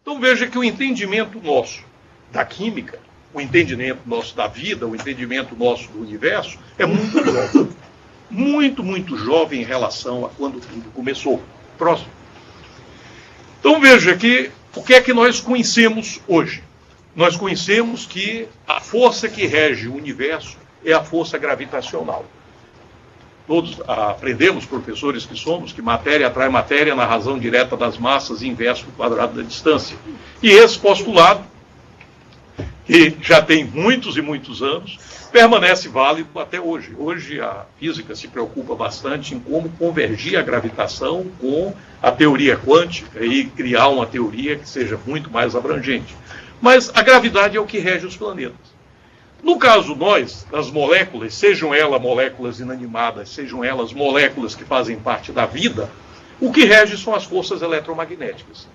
Então veja que o entendimento nosso da química, o entendimento nosso da vida, o entendimento nosso do universo é muito jovem. Muito, muito jovem em relação a quando tudo começou. Próximo. Então veja que o que é que nós conhecemos hoje? Nós conhecemos que a força que rege o universo é a força gravitacional. Todos aprendemos, professores que somos, que matéria atrai matéria na razão direta das massas e inverso do quadrado da distância. E esse postulado, que já tem muitos e muitos anos, permanece válido até hoje. Hoje a física se preocupa bastante em como convergir a gravitação com a teoria quântica e criar uma teoria que seja muito mais abrangente. Mas a gravidade é o que rege os planetas. No caso nós, as moléculas, sejam elas moléculas inanimadas, sejam elas moléculas que fazem parte da vida, o que rege são as forças eletromagnéticas.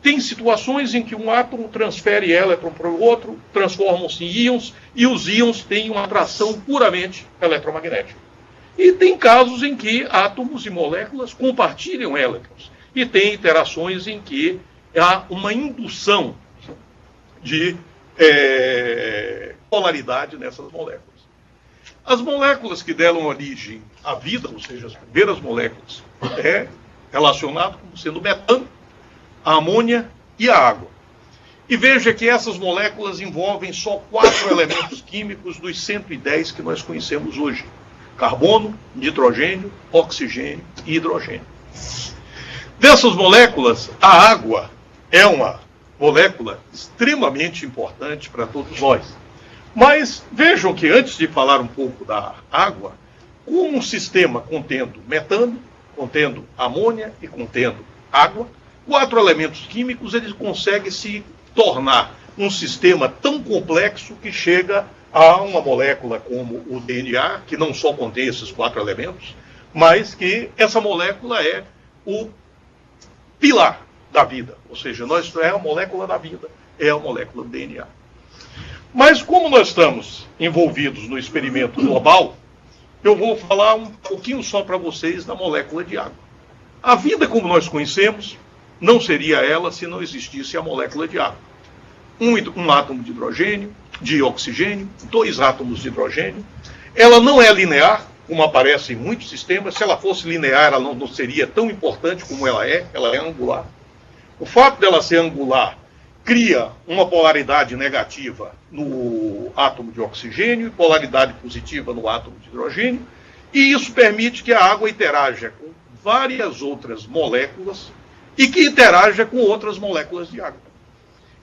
Tem situações em que um átomo transfere elétron para o outro, transformam-se em íons, e os íons têm uma atração puramente eletromagnética. E tem casos em que átomos e moléculas compartilham elétrons, e tem interações em que há uma indução de polaridade nessas moléculas. As moléculas que deram origem à vida, ou seja, as primeiras moléculas, é relacionado como sendo metano, a amônia e a água. E veja que essas moléculas envolvem só 4 elementos químicos dos 110 que nós conhecemos hoje: carbono, nitrogênio, oxigênio e hidrogênio. Dessas moléculas, a água é uma molécula extremamente importante para todos nós. Mas vejam que antes de falar um pouco da água, como um sistema contendo metano, contendo amônia e contendo água, 4 elementos químicos, eles conseguem se tornar um sistema tão complexo que chega a uma molécula como o DNA, que não só contém esses 4 elementos, mas que essa molécula é o pilar da vida. Ou seja, nós é a molécula da vida, é a molécula do DNA. Mas como nós estamos envolvidos no experimento global, eu vou falar um pouquinho só para vocês da molécula de água. A vida como nós conhecemos não seria ela se não existisse a molécula de água. Um átomo de hidrogênio, de oxigênio, 2 átomos de hidrogênio. Ela não é linear, como aparece em muitos sistemas. Se ela fosse linear, ela não seria tão importante como ela é angular. O fato dela ser angular cria uma polaridade negativa no átomo de oxigênio e polaridade positiva no átomo de hidrogênio, e isso permite que a água interaja com várias outras moléculas e que interaja com outras moléculas de água.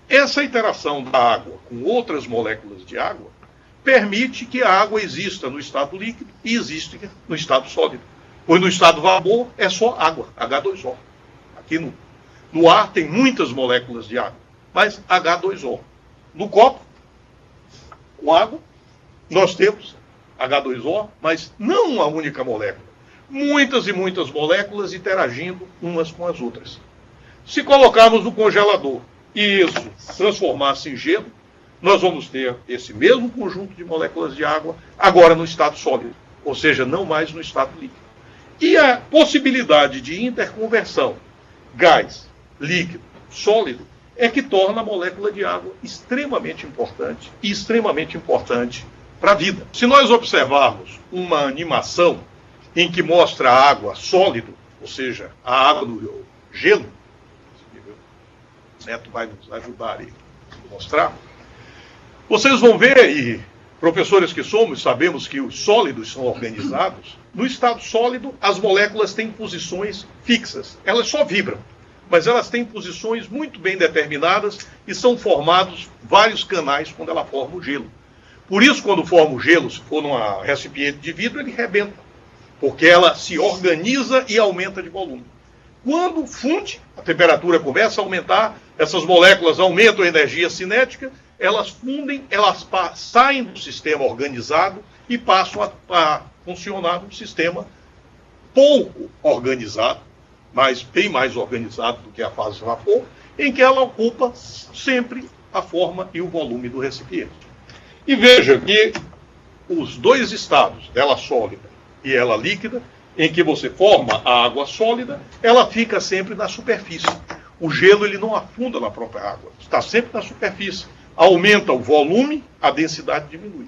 Essa interação da água com outras moléculas de água permite que a água exista no estado líquido e exista no estado sólido. Pois no estado vapor é só água, H2O. Aqui no ar tem muitas moléculas de água, mas H2O. No copo, com água, nós temos H2O, mas não uma única molécula. Muitas e muitas moléculas interagindo umas com as outras. Se colocarmos no congelador e isso transformar-se em gelo, nós vamos ter esse mesmo conjunto de moléculas de água agora no estado sólido, ou seja, não mais no estado líquido. E a possibilidade de interconversão gás, líquido, sólido, é que torna a molécula de água extremamente importante e extremamente importante para a vida. Se nós observarmos uma animação em que mostra a água sólido, ou seja, a água do gelo, o Neto vai nos ajudar a mostrar, vocês vão ver, e professores que somos, sabemos que os sólidos são organizados. No estado sólido, as moléculas têm posições fixas, elas só vibram, mas elas têm posições muito bem determinadas e são formados vários canais quando ela forma o gelo. Por isso, quando forma o gelo, se for num recipiente de vidro, ele rebenta, porque ela se organiza e aumenta de volume. Quando funde, a temperatura começa a aumentar, essas moléculas aumentam a energia cinética, elas fundem, elas saem do sistema organizado e passam a funcionar num sistema pouco organizado, mas bem mais organizado do que a fase de vapor, em que ela ocupa sempre a forma e o volume do recipiente. E veja que os 2 estados, ela sólida e ela líquida, em que você forma a água sólida, ela fica sempre na superfície. O gelo ele não afunda na própria água, está sempre na superfície. Aumenta o volume, a densidade diminui.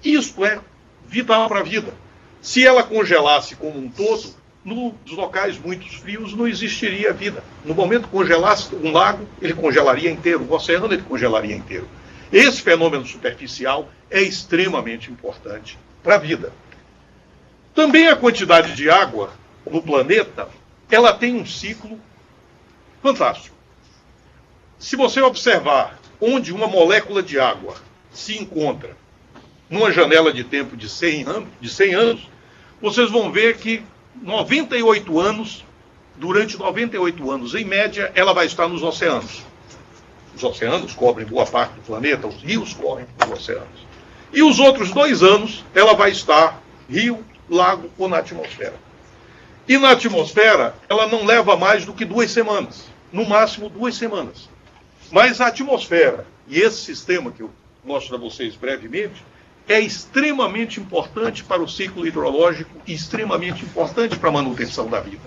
Isto é vital para a vida. Se ela congelasse como um todo, nos locais muito frios não existiria vida. No momento que congelasse um lago, ele congelaria inteiro, o oceano ele congelaria inteiro. Esse fenômeno superficial é extremamente importante para a vida. Também a quantidade de água no planeta, ela tem um ciclo fantástico. Se você observar onde uma molécula de água se encontra numa janela de tempo de 100 anos, vocês vão ver que 98 anos, durante 98 anos, em média, ela vai estar nos oceanos. Os oceanos cobrem boa parte do planeta, os rios correm pelos oceanos. E os outros 2 anos, ela vai estar rio, lago ou na atmosfera. E na atmosfera, ela não leva mais do que 2 semanas. No máximo 2 semanas. Mas a atmosfera e esse sistema que eu mostro para vocês brevemente é extremamente importante para o ciclo hidrológico e extremamente importante para a manutenção da vida.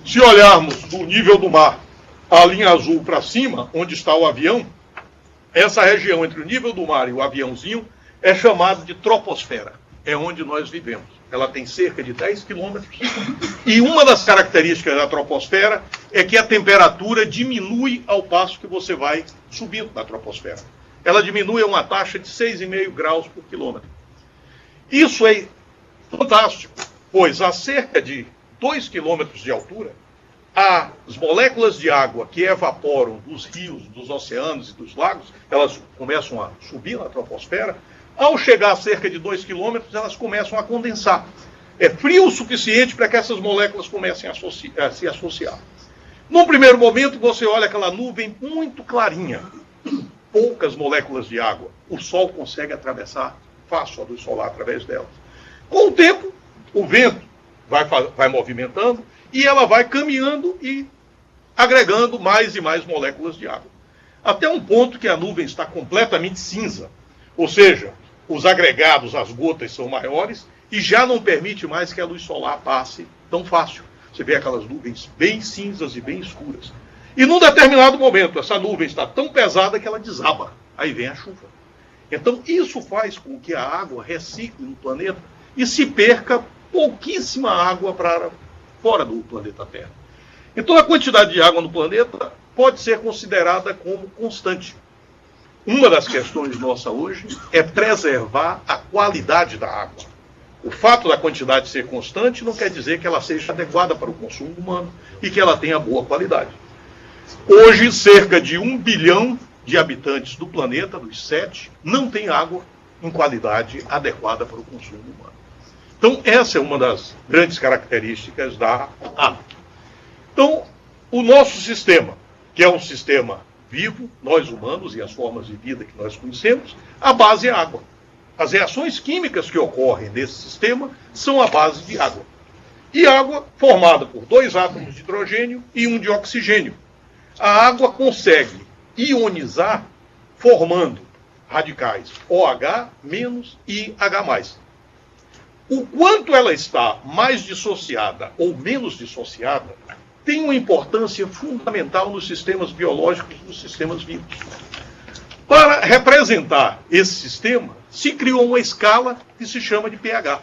Se olharmos do nível do mar, a linha azul para cima, onde está o avião, essa região entre o nível do mar e o aviãozinho é chamada de troposfera. É onde nós vivemos. Ela tem cerca de 10 quilômetros. E uma das características da troposfera é que a temperatura diminui ao passo que você vai subindo na troposfera. Ela diminui a uma taxa de 6,5 graus por quilômetro. Isso é fantástico, pois a cerca de 2 quilômetros de altura, as moléculas de água que evaporam dos rios, dos oceanos e dos lagos, elas começam a subir na troposfera. Ao chegar a cerca de 2 quilômetros, elas começam a condensar. É frio o suficiente para que essas moléculas comecem a se associar. Num primeiro momento, você olha aquela nuvem muito clarinha, poucas moléculas de água. O Sol consegue atravessar fácil a luz solar através delas. Com o tempo, o vento vai movimentando e ela vai caminhando e agregando mais e mais moléculas de água. Até um ponto que a nuvem está completamente cinza. Ou seja, os agregados, as gotas são maiores e já não permite mais que a luz solar passe tão fácil. Você vê aquelas nuvens bem cinzas e bem escuras. E num determinado momento, essa nuvem está tão pesada que ela desaba. Aí vem a chuva. Então, isso faz com que a água recicle no planeta e se perca pouquíssima água para fora do planeta Terra. Então, a quantidade de água no planeta pode ser considerada como constante. Uma das questões nossa hoje é preservar a qualidade da água. O fato da quantidade ser constante não quer dizer que ela seja adequada para o consumo humano e que ela tenha boa qualidade. Hoje, cerca de 1 bilhão de habitantes do planeta, dos 7, não tem água em qualidade adequada para o consumo humano. Então, essa é uma das grandes características da água. Então, o nosso sistema, que é um sistema vivo, nós humanos e as formas de vida que nós conhecemos, a base é água. As reações químicas que ocorrem nesse sistema são a base de água. E água formada por 2 átomos de hidrogênio e 1 de oxigênio. A água consegue ionizar formando radicais OH menos e H+. O quanto ela está mais dissociada ou menos dissociada tem uma importância fundamental nos sistemas biológicos, nos sistemas vivos. Para representar esse sistema, se criou uma escala que se chama de pH.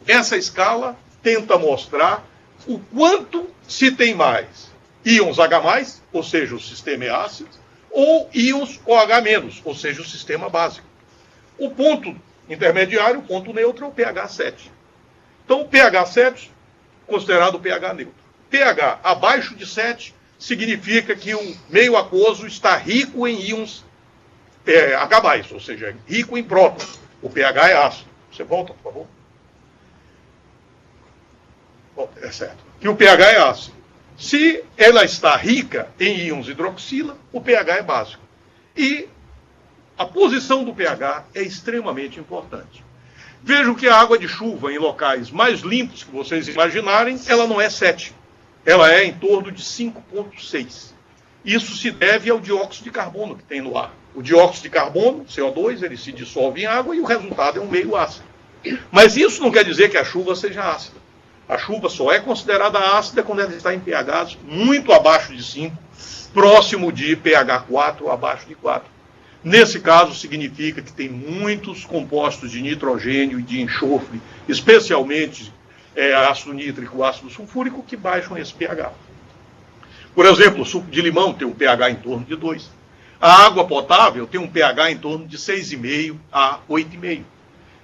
Essa escala tenta mostrar o quanto se tem mais íons H+, ou seja, o sistema é ácido, ou íons OH-, ou seja, o sistema básico. O ponto intermediário, o ponto neutro, é o pH 7. Então, o pH 7, considerado o pH neutro. pH abaixo de 7 significa que o meio aquoso está rico em íons H+, ou seja, rico em prótons. O pH é ácido. Você volta, por favor? É certo. Que o pH é ácido. Se ela está rica em íons hidroxila, o pH é básico. E a posição do pH é extremamente importante. Vejam que a água de chuva em locais mais limpos que vocês imaginarem, ela não é 7. Ela é em torno de 5,6. Isso se deve ao dióxido de carbono que tem no ar. O dióxido de carbono, CO2, ele se dissolve em água e o resultado é um meio ácido. Mas isso não quer dizer que a chuva seja ácida. A chuva só é considerada ácida quando ela está em pHs muito abaixo de 5, próximo de pH 4 ou abaixo de 4. Nesse caso, significa que tem muitos compostos de nitrogênio e de enxofre, especialmente ácido nítrico e ácido sulfúrico, que baixam esse pH. Por exemplo, o suco de limão tem um pH em torno de 2. A água potável tem um pH em torno de 6,5 a 8,5.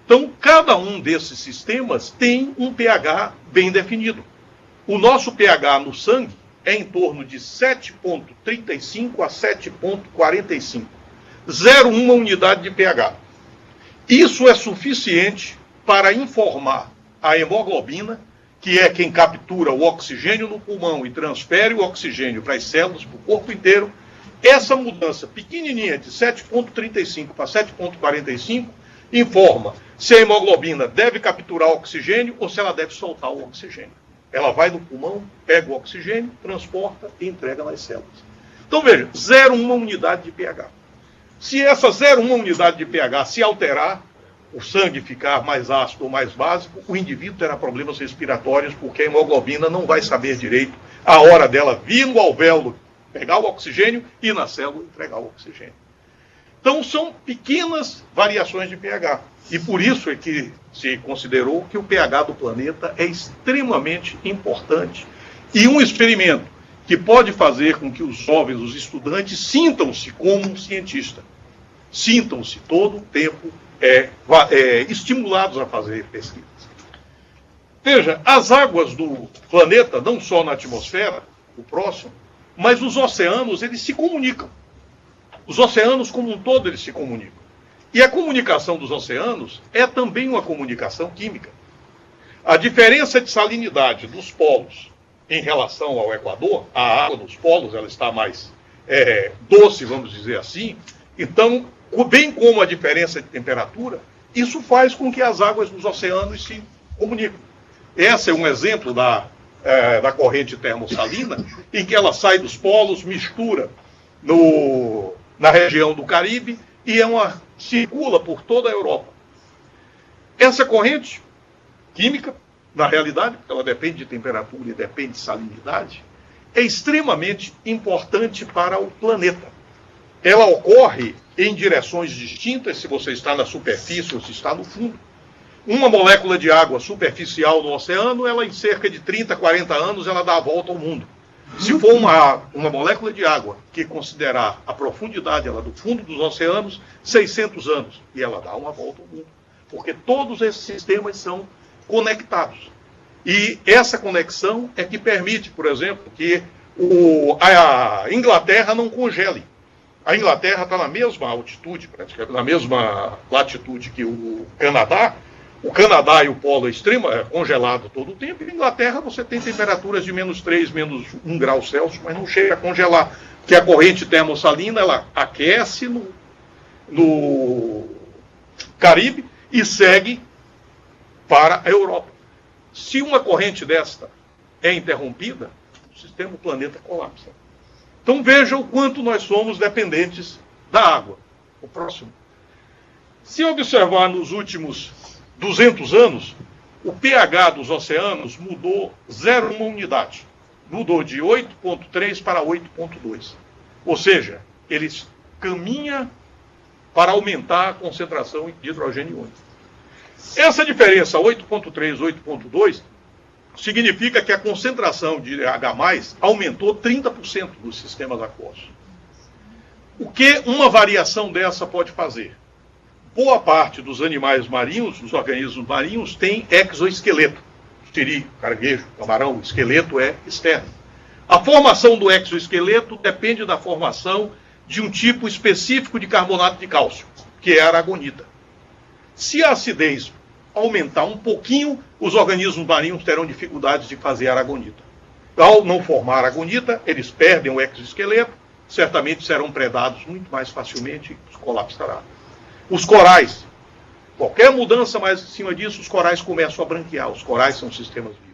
Então, cada um desses sistemas tem um pH bem definido. O nosso pH no sangue é em torno de 7,35 a 7,45. 0,1 unidade de pH. Isso é suficiente para informar a hemoglobina, que é quem captura o oxigênio no pulmão e transfere o oxigênio para as células, para o corpo inteiro. Essa mudança pequenininha de 7,35 para 7,45 informa se a hemoglobina deve capturar o oxigênio ou se ela deve soltar o oxigênio. Ela vai no pulmão, pega o oxigênio, transporta e entrega nas células. Então veja, 0,1 unidade de pH. Se essa 0,1 unidade de pH se alterar, o sangue ficar mais ácido ou mais básico, o indivíduo terá problemas respiratórios, porque a hemoglobina não vai saber direito a hora dela vir no alvéolo, pegar o oxigênio e na célula entregar o oxigênio. Então são pequenas variações de pH. E por isso é que se considerou que o pH do planeta é extremamente importante. E um experimento que pode fazer com que os jovens, os estudantes, sintam-se como um cientista. Sintam-se todo o tempo estimulados a fazer pesquisas. Veja, as águas do planeta, não só na atmosfera, o próximo, mas os oceanos, eles se comunicam. Os oceanos como um todo, eles se comunicam. E a comunicação dos oceanos é também uma comunicação química. A diferença de salinidade dos polos em relação ao Equador, a água nos polos ela está mais doce, vamos dizer assim. Então, bem como a diferença de temperatura, isso faz com que as águas dos oceanos se comuniquem. Esse é um exemplo da corrente termossalina, em que ela sai dos polos, mistura na região do Caribe e circula por toda a Europa. Essa corrente química, na realidade, ela depende de temperatura e depende de salinidade, é extremamente importante para o planeta. Ela ocorre em direções distintas se você está na superfície ou se está no fundo. Uma molécula de água superficial no oceano, ela em cerca de 30, 40 anos, ela dá a volta ao mundo. Se for uma molécula de água que considerar a profundidade ela do fundo dos oceanos, 600 anos, e ela dá uma volta ao mundo. Porque todos esses sistemas são conectados. E essa conexão é que permite, por exemplo, que a Inglaterra não congele. A Inglaterra está na mesma altitude, praticamente, na mesma latitude que o Canadá. O Canadá e o polo extremo é congelado todo o tempo. E na Inglaterra você tem temperaturas de -3, -1 grau Celsius, mas não chega a congelar. Porque a corrente termossalina ela aquece no Caribe e segue para a Europa. Se uma corrente desta é interrompida, o planeta colapsa. Então veja o quanto nós somos dependentes da água. O próximo. Se observar nos últimos 200 anos, o pH dos oceanos mudou 0,1 unidade. Mudou de 8,3 para 8,2. Ou seja, eles caminham para aumentar a concentração de hidrogênio iônico. Essa diferença 8,3, 8,2 significa que a concentração de H+, aumentou 30% dos sistemas aquosos. O que uma variação dessa pode fazer? Boa parte dos animais marinhos, dos organismos marinhos, tem exoesqueleto. Siri, caranguejo, camarão, o esqueleto é externo. A formação do exoesqueleto depende da formação de um tipo específico de carbonato de cálcio, que é a aragonita. Se a acidez aumentar um pouquinho, os organismos marinhos terão dificuldades de fazer aragonita. Ao não formar aragonita, eles perdem o exoesqueleto, certamente serão predados muito mais facilmente e colapsará. Os corais, qualquer mudança mais em cima disso, os corais começam a branquear. Os corais são sistemas vivos.